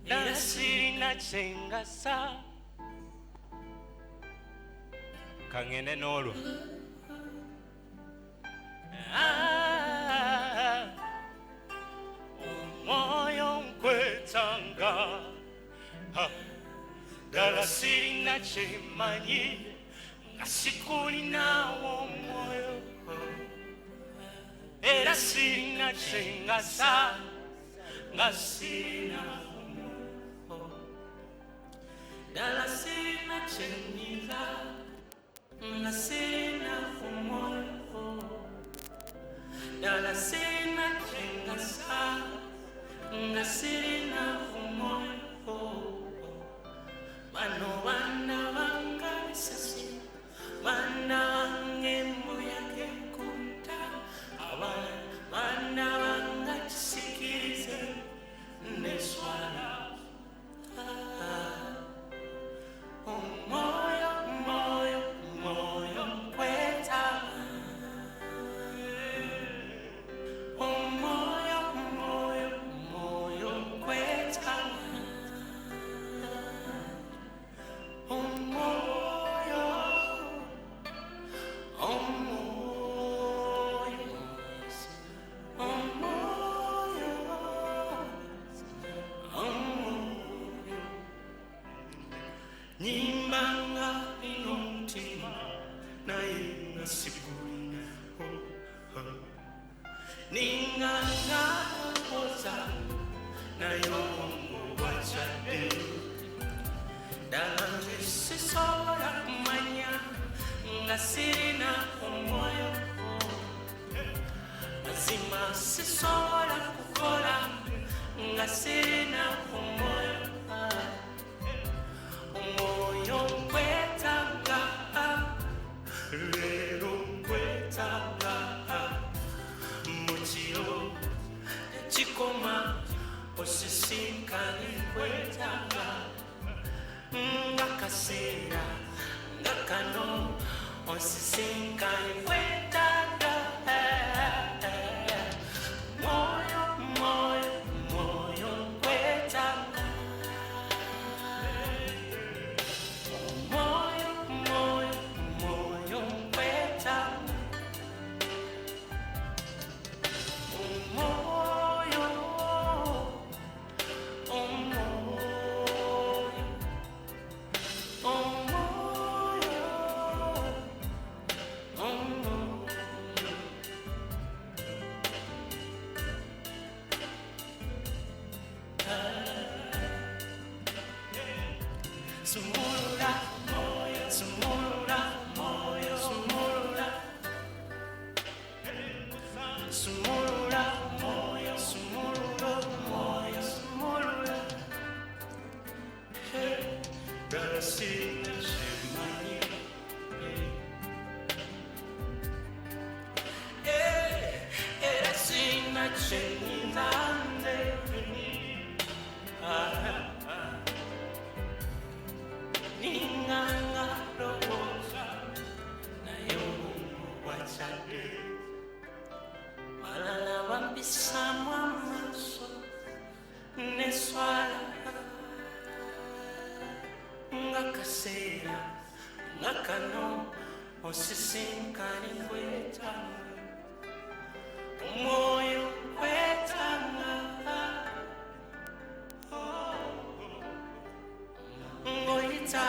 era sirina kyengasa kangende n'olwo omwoyo nkwetanga ddala sirina kyemanyi nga sikulinawo omwoyo era sirina kyengasa nga sirina omwoyo ddala sirina kyenyiza nga sirina omwoyo ddala sirina kyengasa nga sirina omwoyo bano baana bange bisasi baana bange embuyaga ekunta baana bange kisikirize neswala omwoyo omwoyo omwoyo nkwetaba omwoyo omwoyo omwoyo nkwetaba omwoyo omwoyo omwoyo omwoyo nyimbanga inomutima naye nga sigulinaho ninganga oza naye obwongo bwakyadde ddala nze sisobola kumanya nga sirina omwoyo mazima sisobola kukola nga sirina omwoyo omwoyo nkwetanga leero nkwetanga mukiro tekikoma osisinkane nkwetanga nga kaseera nga kano osisinkane nkwetanga mwoyo mwoyo mwoyo nkwetanga mwoyo mwoyo mwoyo nkwetanga omwoyo omwoyo omwoyo omwoyo sumulula moyo sumulula moyo sumulula sumulula moyo sumulula moyo sumulula ddala sirina kyemanyi era sirina kyenyinza ninganga lowooza naye obwongo bwakyadde balala bambisaamu amaaso neswala nga kaseera nga kano osisinkane nkwetanga omwoyo nkwetanga ngoyita